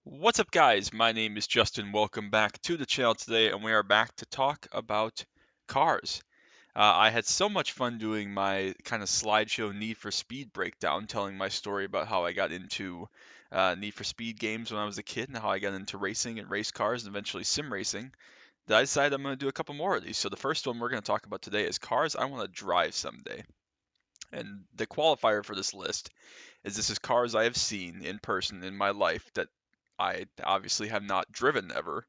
What's up, guys? My name is Justin. Welcome back to the channel today, and we are back to talk about cars. I had so much fun doing my kind of slideshow Need for Speed breakdown, telling my story about how I got into Need for Speed games when I was a kid and how I got into racing and race cars and eventually sim racing. That I decided I'm going to do a couple more of these. So the first one we're going to talk about today is cars I want to drive someday. And the qualifier for this list is this is cars I have seen in person in my life that I obviously have not driven ever,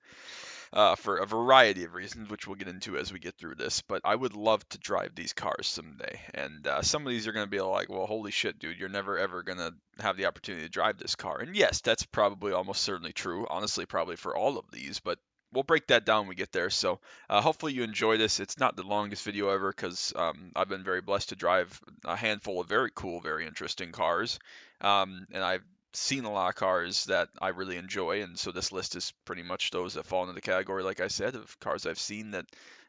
for a variety of reasons, which we'll get into as we get through this. But I would love to drive these cars someday. And some of these are going to be like, well, holy shit, dude, you're never ever going to have the opportunity to drive this car. And yes, that's probably almost certainly true. Honestly, probably for all of these, but we'll break that down when we get there. So hopefully you enjoy this. It's not the longest video ever because I've been very blessed to drive a handful of very cool, very interesting cars. And I've seen a lot of cars that I really enjoy, and so this list is pretty much those that fall into the category, like I said, of cars I've seen that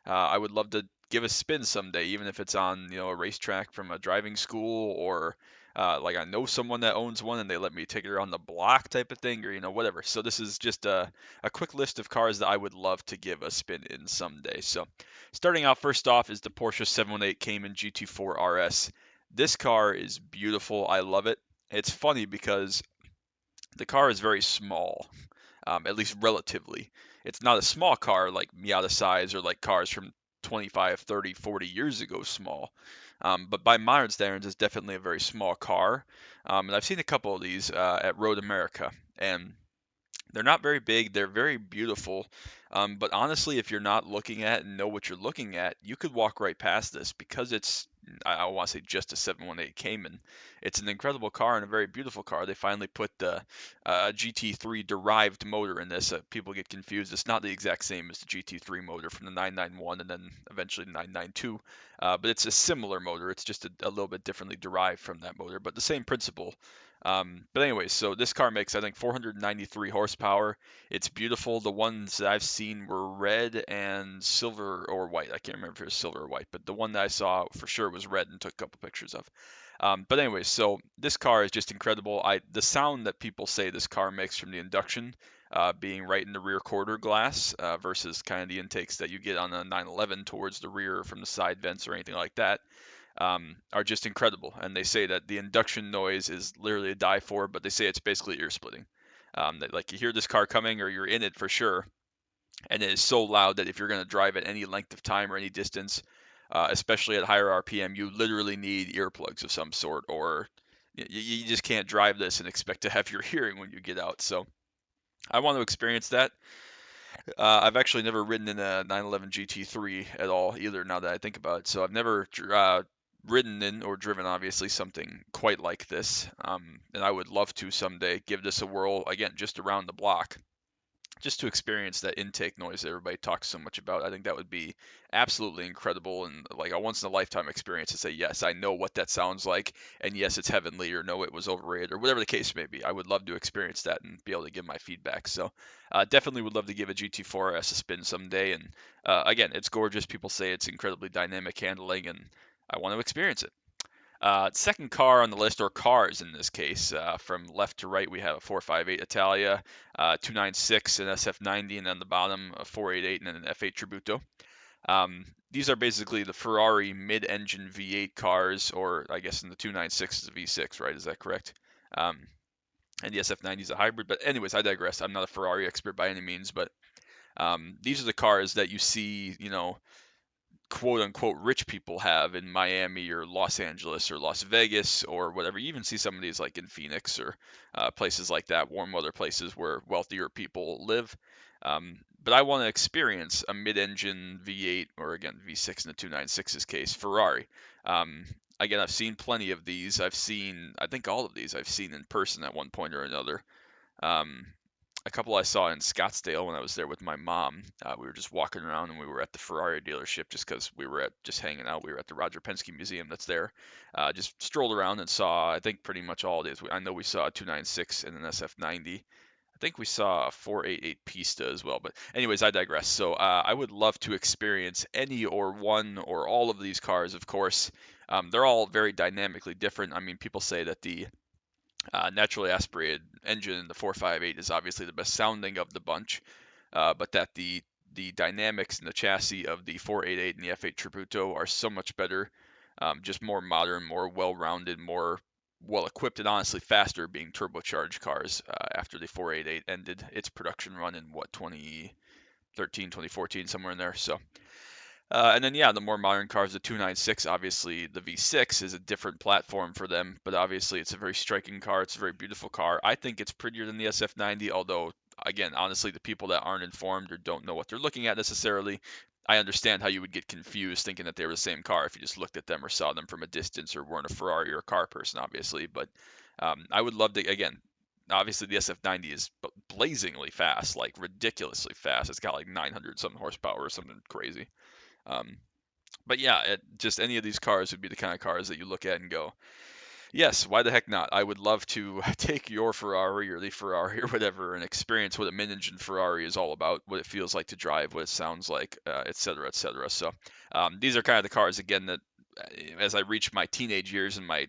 I would love to give a spin someday, even if it's on a racetrack from a driving school or like I know someone that owns one and they let me take it around the block type of thing, or whatever. So this is just a quick list of cars that I would love to give a spin in someday. So starting out first off is the Porsche 718 Cayman GT4 RS. This car is beautiful. I love it. It's funny because the car is very small, at least relatively. It's not a small car like Miata size or like cars from 25, 30, 40 years ago small. But by modern standards, it's definitely a very small car. And I've seen a couple of these at Road America, and they're not very big. They're very beautiful. But honestly, if you're not looking at and know what you're looking at, you could walk right past this because I want to say just a 718 Cayman. It's an incredible car and a very beautiful car. They finally put the GT3 derived motor in this. People get confused. It's not the exact same as the GT3 motor from the 991 and then eventually the 992. But it's a similar motor. It's just a little bit differently derived from that motor, but the same principle. But anyways, so this car makes I think 493 horsepower. It's beautiful. The ones that I've seen were red and silver or white. I can't remember if it was silver or white, but the one that I saw for sure was red and took a couple pictures of. But anyways, so this car is just incredible. The sound that people say this car makes from the induction, being right in the rear quarter glass, versus kind of the intakes that you get on a 911 towards the rear from the side vents or anything like that, are just incredible. And they say that the induction noise is literally a die for, but they say it's basically ear splitting. That like you hear this car coming or you're in it for sure, and it is so loud that if you're going to drive at any length of time or any distance, especially at higher RPM, you literally need earplugs of some sort, or you just can't drive this and expect to have your hearing when you get out. So I want to experience that. I've actually never ridden in a 911 GT3 at all either. Now that I think about it, so I've never ridden in or driven obviously something quite like this. And I would love to someday give this a whirl again, just around the block, just to experience that intake noise that everybody talks so much about. I think that would be absolutely incredible and like a once in a lifetime experience to say, yes, I know what that sounds like, and yes, it's heavenly, or no, it was overrated, or whatever the case may be. I would love to experience that and be able to give my feedback. So, definitely would love to give a GT4S a spin someday. And again, it's gorgeous. People say it's incredibly dynamic handling, and I want to experience it. Second car on the list, or cars in this case, from left to right, we have a 458 Italia, 296, an SF90, and on the bottom, a 488 and an F8 Tributo. These are basically the Ferrari mid-engine V8 cars, or I guess in the 296 is a V6, right? Is that correct? Um, and the SF90 is a hybrid. But anyways, I digress. I'm not a Ferrari expert by any means, but these are the cars that you see, quote unquote rich people have in Miami or Los Angeles or Las Vegas or whatever. You even see some of these like in Phoenix or places like that, warm weather places where wealthier people live. But I want to experience a mid-engine V8 or again V6 in the 296's case Ferrari. Again, I've seen plenty of these. I think all of these I've seen in person at one point or another. Um, a couple I saw in Scottsdale when I was there with my mom. We were just walking around and we were at the Ferrari dealership just because we were just hanging out. We were at the Roger Penske Museum that's there. Just strolled around and saw, I think, pretty much all it is. I know we saw a 296 and an SF90. I think we saw a 488 Pista as well. But anyways, I digress. So I would love to experience any or one or all of these cars, of course. They're all very dynamically different. I mean, people say that the Naturally aspirated engine. The 458 is obviously the best sounding of the bunch, but that the dynamics and the chassis of the 488 and the F8 Tributo are so much better, just more modern, more well-rounded, more well-equipped, and honestly faster, being turbocharged cars. After the 488 ended its production run in what 2013, 2014, somewhere in there. So and then yeah, the more modern cars, the 296, obviously the V6 is a different platform for them, but obviously it's a very striking car. It's a very beautiful car. I think it's prettier than the SF90, although again, honestly, the people that aren't informed or don't know what they're looking at necessarily, I understand how you would get confused thinking that they were the same car if you just looked at them or saw them from a distance or weren't a Ferrari or a car person, obviously. But I would love to again. Obviously, the SF90 is blazingly fast, like ridiculously fast. It's got like 900 something horsepower or something crazy. Um, but yeah, just any of these cars would be the kind of cars that you look at and go, yes, why the heck not? I would love to take your Ferrari or the Ferrari or whatever and experience what a mid-engine Ferrari is all about, what it feels like to drive, what it sounds like, et cetera, et cetera. So these are kind of the cars again that, as I reach my teenage years and my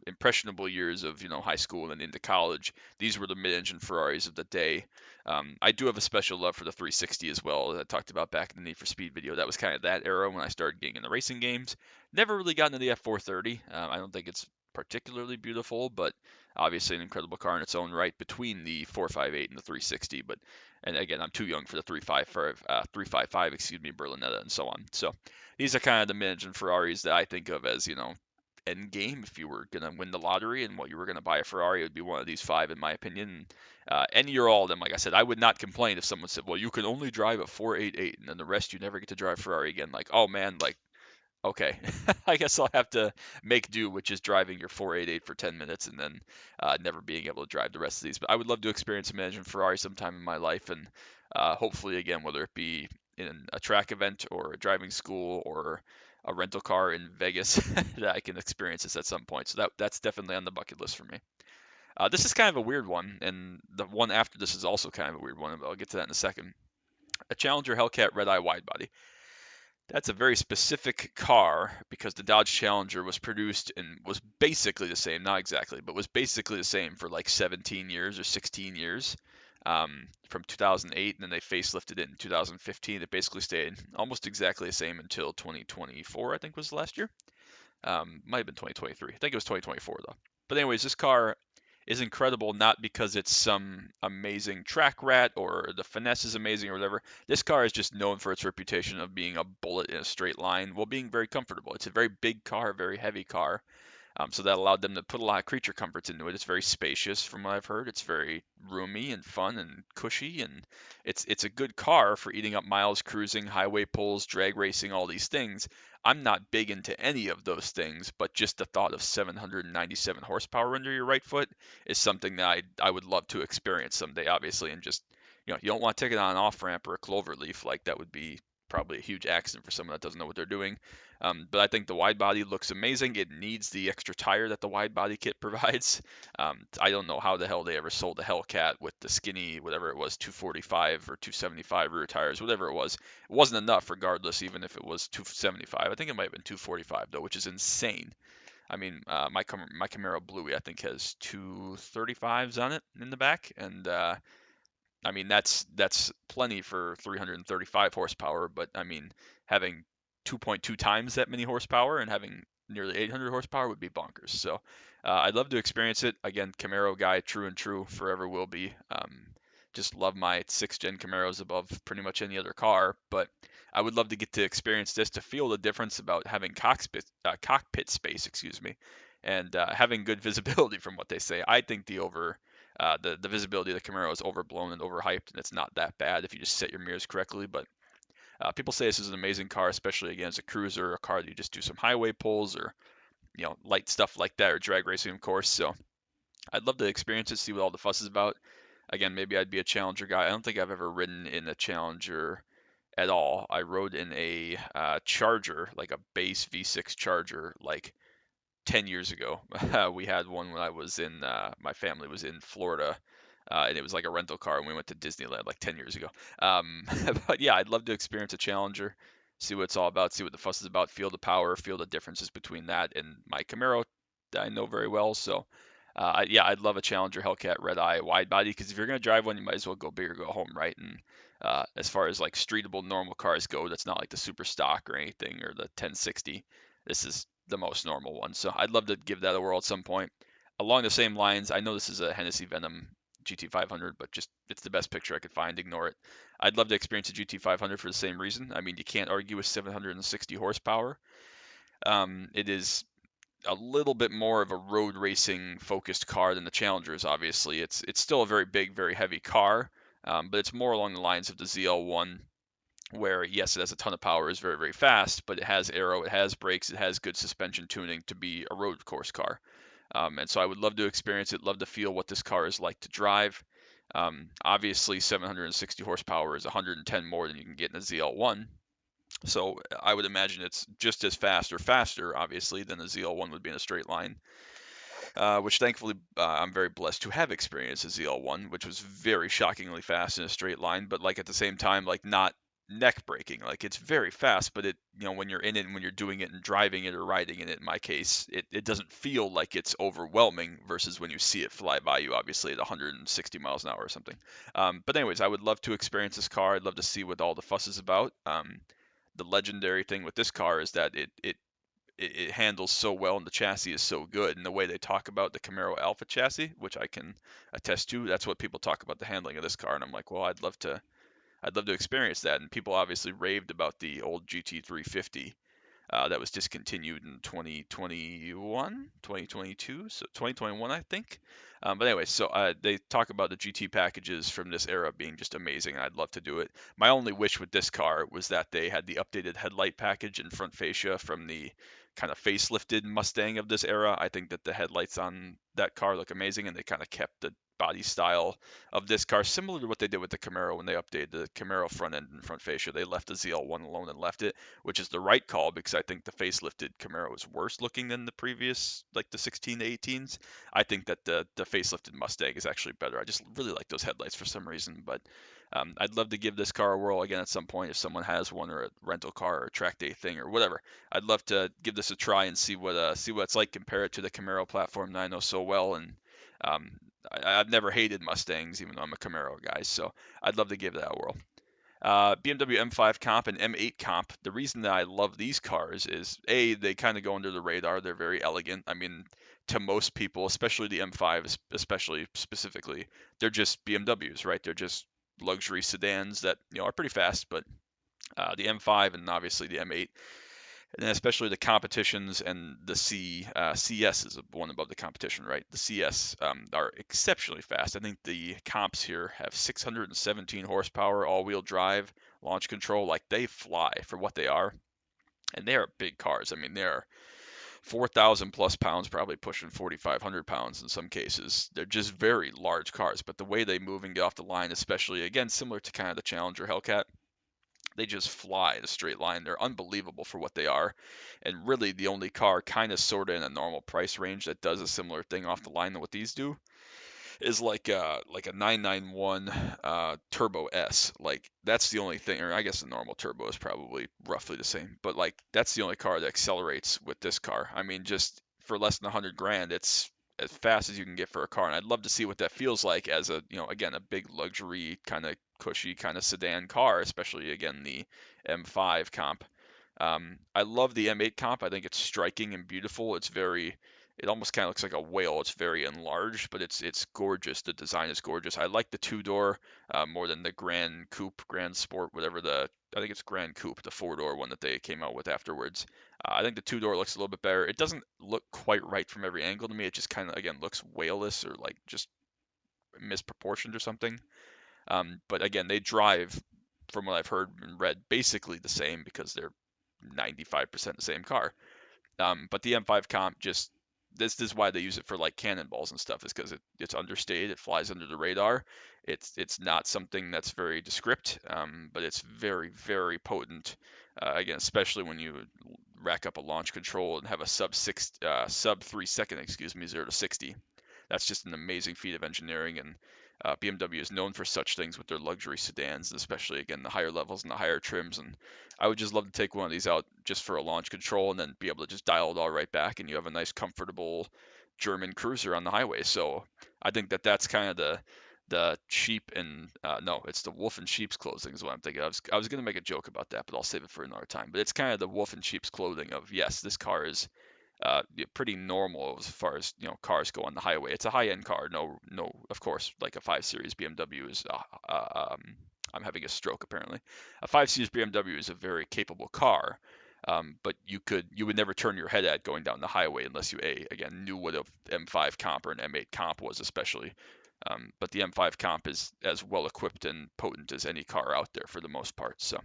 impressionable years of high school and into college, these were the mid-engine Ferraris of the day. I do have a special love for the 360 as well, that I talked about back in the Need for Speed video. That was kind of that era when I started getting into racing games. Never really got into the F430. I don't think it's particularly beautiful, but obviously an incredible car in its own right between the 458 and the 360. But and again, I'm too young for the 355, excuse me, Berlinetta and so on. So these are kind of the mid-engine Ferraris that I think of as end game. If you were gonna win the lottery and what you were gonna buy a Ferrari, it would be one of these five, in my opinion. Any or all of them, like I said, I would not complain if someone said, "Well, you can only drive a 488, and then the rest you never get to drive Ferrari again." Like, oh man, like okay, I guess I'll have to make do with just driving your 488 for 10 minutes and then never being able to drive the rest of these. But I would love to experience a managing Ferrari sometime in my life, and hopefully, again, whether it be in a track event or a driving school or a rental car in Vegas, that I can experience this at some point. So that's definitely on the bucket list for me. This is kind of a weird one, and the one after this is also kind of a weird one, but I'll get to that in a second. A Challenger Hellcat Red Eye Widebody. That's a very specific car because the Dodge Challenger was produced and was basically the same, not exactly, but was basically the same for like 17 years or 16 years, from 2008, and then they facelifted it in 2015. It basically stayed almost exactly the same until 2024, I think was last year. Might have been 2023. I think it was 2024 though. But anyways, this car is incredible not because it's some amazing track rat or the finesse is amazing or whatever. This car is just known for its reputation of being a bullet in a straight line while being very comfortable. It's a very big car, very heavy car. So that allowed them to put a lot of creature comforts into it. It's very spacious, from what I've heard. It's very roomy and fun and cushy, and it's a good car for eating up miles, cruising, highway pulls, drag racing, all these things. I'm not big into any of those things, but just the thought of 797 horsepower under your right foot is something that I would love to experience someday, obviously, and just you don't want to take it on an off ramp or a clover leaf, like that would be probably a huge accident for someone that doesn't know what they're doing. But I think the wide body looks amazing. It needs the extra tire that the wide body kit provides. I don't know how the hell they ever sold the Hellcat with the skinny, whatever it was, 245 or 275 rear tires, whatever it was. It wasn't enough, regardless, even if it was 275. I think it might have been 245 though, which is insane. I mean, my Camaro Bluey I think has 235s on it in the back, and I mean, that's plenty for 335 horsepower, but I mean, having 2.2 times that many horsepower and having nearly 800 horsepower would be bonkers. So I'd love to experience it. Again, Camaro guy, true and true, forever will be. Just love my 6th gen Camaros above pretty much any other car, but I would love to get to experience this to feel the difference about having cockpit space, excuse me, and having good visibility from what they say. I think the visibility of the Camaro is overblown and overhyped, and it's not that bad if you just set your mirrors correctly. But people say this is an amazing car, especially again as a cruiser, a car that you just do some highway pulls or light stuff like that, or drag racing, of course. So I'd love to experience it, see what all the fuss is about. Again, maybe I'd be a Challenger guy. I don't think I've ever ridden in a Challenger at all. I rode in a Charger, like a base V6 Charger, like 10 years ago. We had one when I was in, my family was in Florida, and it was like a rental car, and we went to Disneyland like 10 years ago. Um, but yeah, I'd love to experience a Challenger, see what it's all about, see what the fuss is about, feel the power, feel the differences between that and my Camaro that I know very well. So Yeah, I'd love a Challenger Hellcat Red Eye wide body because if you're gonna drive one, you might as well go big or go home, right? And as far as like streetable normal cars go, that's not like the super stock or anything or the 1060. This is the most normal one, so I'd love to give that a whirl at some point. Along the same lines, I know this is a Hennessy Venom GT500, but just it's the best picture I could find. Ignore it. I'd love to experience a GT500 for the same reason. I mean, you can't argue with 760 horsepower. It is a little bit more of a road racing focused car than the Challengers. Obviously, it's still a very big, very heavy car, but it's more along the lines of the ZL1, where yes, it has a ton of power, is very, very fast, but it has aero, it has brakes, it has good suspension tuning to be a road course car. And so I would love to experience it, love to feel what this car is like to drive. Obviously, 760 horsepower is 110 more than you can get in a ZL1. So I would imagine it's just as fast or faster, obviously, than the ZL1 would be in a straight line. Which thankfully I'm very blessed to have experienced a ZL1, which was very shockingly fast in a straight line, but like at the same time, like not neck breaking. Like it's very fast, but it, when you're in it and when you're doing it and driving it or riding in it, in my case, it doesn't feel like it's overwhelming versus when you see it fly by you, obviously at 160 miles an hour or something. But anyways, I would love to experience this car. I'd love to see what all the fuss is about. The legendary thing with this car is that it handles so well and the chassis is so good. And the way they talk about the Camaro Alpha chassis, which I can attest to, that's what people talk about the handling of this car. And I'm like, well, I'd love to experience that. And people obviously raved about the old GT350 that was discontinued in 2021, 2022, so 2021, I think. But anyway, so they talk about the GT packages from this era being just amazing. I'd love to do it. My only wish with this car was that they had the updated headlight package and front fascia from the kind of facelifted Mustang of this era. I think that the headlights on that car look amazing, and they kind of kept the body style of this car similar to what they did with the Camaro when they updated the Camaro front end and front fascia. They left the ZL1 alone and left it, which is the right call because I think the facelifted Camaro is worse looking than the previous, like the 16 to 18s. I think that the facelifted Mustang is actually better. I just really like those headlights for some reason, but I'd love to give this car a whirl again at some point if someone has one or a rental car or a track day thing or whatever. I'd love to give this a try and see what it's like, compare it to the Camaro platform that I know so well, and um, I've never hated Mustangs, even though I'm a Camaro guy, so I'd love to give that a whirl. BMW M5 Comp and M8 Comp. The reason that I love these cars is A, they kind of go under the radar. They're very elegant. I mean, to most people, especially the M5, especially specifically, they're just BMWs, right? They're just luxury sedans that are pretty fast. But the M5 and obviously the M8, and then especially the competitions and the CS is one above the competition, right? The CS are exceptionally fast. I think the comps here have 617 horsepower, all-wheel drive, launch control. Like they fly for what they are, and they are big cars. I mean, they're 4,000 plus pounds, probably pushing 4,500 pounds in some cases. They're just very large cars, but the way they move and get off the line, especially again similar to kind of the Challenger Hellcat, they just fly in a straight line. They're unbelievable for what they are. And really, the only car kind of sort of in a normal price range that does a similar thing off the line than what these do is like a 991 Turbo S. Like that's the only thing, or I guess the normal Turbo is probably roughly the same. But like that's the only car that accelerates with this car. I mean, just for less than 100 grand, it's as fast as you can get for a car, and I'd love to see what that feels like as a, again, a big luxury kind of cushy kind of sedan car, especially again the M5 comp. I love the M8 comp. I think it's striking and beautiful. It almost kind of looks like a whale. It's very enlarged, but it's gorgeous. The design is gorgeous. I like the two-door more than the Grand Coupe, Grand Sport, I think it's Grand Coupe, the four-door one that they came out with afterwards. I think the two-door looks a little bit better. It doesn't look quite right from every angle to me. It just kind of, again, looks whaleless or like just misproportioned or something. But again, they drive, from what I've heard and read, basically the same because they're 95% the same car. But the M5 comp just this is why they use it for like cannonballs and stuff is because it's understated, it flies under the radar. It's not something that's very descript, but it's very very potent. Again, especially when you rack up a launch control and have a sub 3 second, excuse me, 0 to 60. That's just an amazing feat of engineering, and BMW is known for such things with their luxury sedans, especially again the higher levels and the higher trims. And I would just love to take one of these out just for a launch control and then be able to just dial it all right back, and you have a nice, comfortable German cruiser on the highway. So I think that that's kind of the sheep and no, it's the wolf in sheep's clothing is what I'm thinking. I was gonna make a joke about that, but I'll save it for another time. But it's kind of the wolf in sheep's clothing of yes, this car is pretty normal as far as cars go on the highway. It's a high-end car. No, no, of course, like a 5 Series BMW is. I'm having a stroke apparently. A 5 Series BMW is a very capable car, but you would never turn your head at going down the highway unless you again knew what a M5 comp or an M8 comp was, especially. But the M5 comp is as well equipped and potent as any car out there for the most part. So,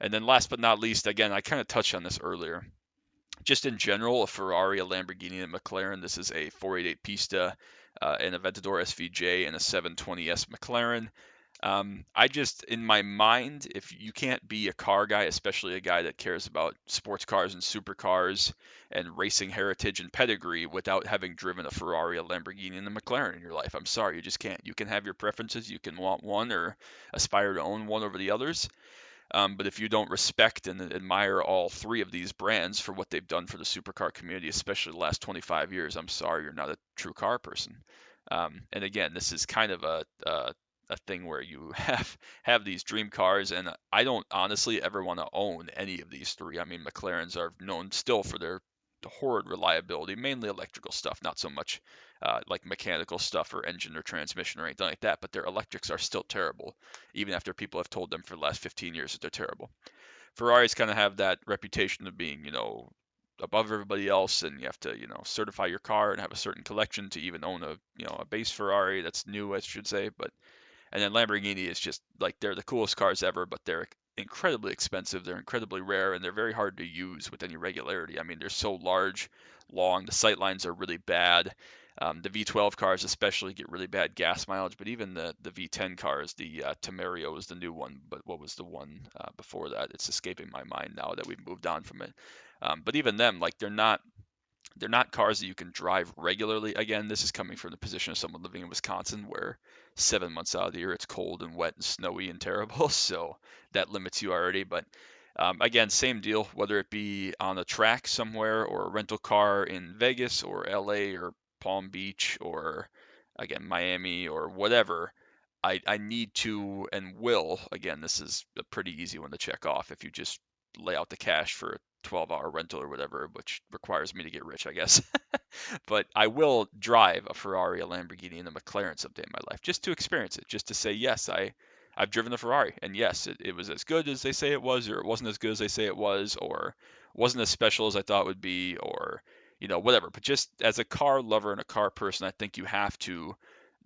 and then last but not least, again, I kind of touched on this earlier just in general, a Ferrari, a Lamborghini, and a McLaren. This is a 488 Pista, an Aventador SVJ, and a 720S McLaren. I just, in my mind, if you can't be a car guy, especially a guy that cares about sports cars and supercars and racing heritage and pedigree without having driven a Ferrari, a Lamborghini, and a McLaren in your life, I'm sorry, you just can't. You can have your preferences, you can want one or aspire to own one over the others. But if you don't respect and admire all three of these brands for what they've done for the supercar community, especially the last 25 years, I'm sorry, you're not a true car person. And again, this is kind of a thing where you have these dream cars, and I don't honestly ever want to own any of these three. I mean, McLarens are known still for their horrid reliability, mainly electrical stuff, not so much like mechanical stuff or engine or transmission or anything like that. But their electrics are still terrible, even after people have told them for the last 15 years that they're terrible. Ferraris kind of have that reputation of being, above everybody else, and you have to, certify your car and have a certain collection to even own a base Ferrari that's new, I should say. But and then Lamborghini is just like they're the coolest cars ever, but they're incredibly expensive, they're incredibly rare, and they're very hard to use with any regularity. I mean, they're so large, long, the sight lines are really bad. The V12 cars especially get really bad gas mileage, but even the V10 cars, the Tamario is the new one, but what was the one before that? It's escaping my mind now that we've moved on from it. But even them, like they're not cars that you can drive regularly. Again, this is coming from the position of someone living in Wisconsin where 7 months out of the year it's cold and wet and snowy and terrible. So that limits you already. But again, same deal, whether it be on a track somewhere or a rental car in Vegas or LA or Palm Beach or again, Miami or whatever. I need to and will, again, this is a pretty easy one to check off if you just lay out the cash for a 12-hour rental or whatever, which requires me to get rich, I guess. But I will drive a Ferrari, a Lamborghini, and a McLaren someday in my life just to experience it, just to say, yes, I've driven a Ferrari, and yes, it was as good as they say it was, or it wasn't as good as they say it was, or wasn't as special as I thought it would be, or whatever. But just as a car lover and a car person, I think you have to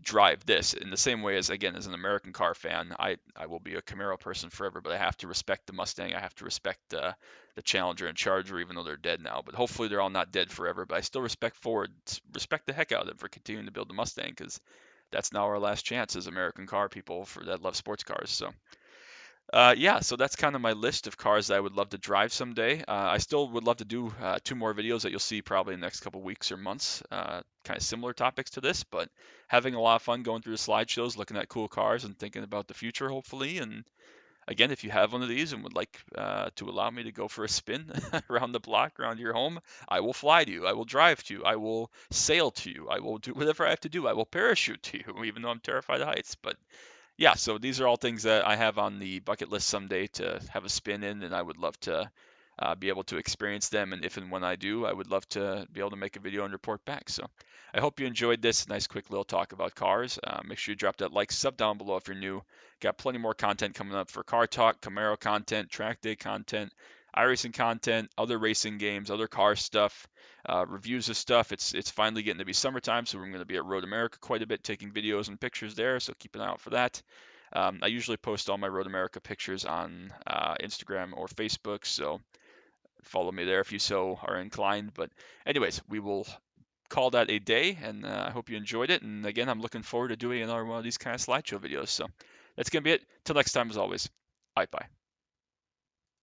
drive this in the same way as again as an American car fan. I will be a Camaro person forever, but I have to respect the Mustang. I have to respect the Challenger and Charger, even though they're dead now. But hopefully they're all not dead forever. But I still respect Ford, respect the heck out of them for continuing to build the Mustang because that's now our last chance as American car people for that love sports cars. So yeah, so that's kind of my list of cars that I would love to drive someday. I still would love to do two more videos that you'll see probably in the next couple weeks or months, kind of similar topics to this, but having a lot of fun going through the slideshows, looking at cool cars and thinking about the future, hopefully. And again, if you have one of these and would like to allow me to go for a spin around the block, around your home, I will fly to you. I will drive to you. I will sail to you. I will do whatever I have to do. I will parachute to you, even though I'm terrified of heights. But yeah, so these are all things that I have on the bucket list someday to have a spin in, and I would love to be able to experience them. And if and when I do, I would love to be able to make a video and report back. So I hope you enjoyed this nice, quick little talk about cars. Make sure you drop that like, sub down below if you're new. Got plenty more content coming up for car talk, Camaro content, track day content, iRacing content, other racing games, other car stuff. Reviews of stuff. It's finally getting to be summertime, so we're going to be at Road America quite a bit, taking videos and pictures there. So keep an eye out for that. I usually post all my Road America pictures on Instagram or Facebook, so follow me there if you so are inclined. But anyways, we will call that a day, and I hope you enjoyed it. And again, I'm looking forward to doing another one of these kind of slideshow videos. So that's going to be it. Till next time, as always. Bye bye.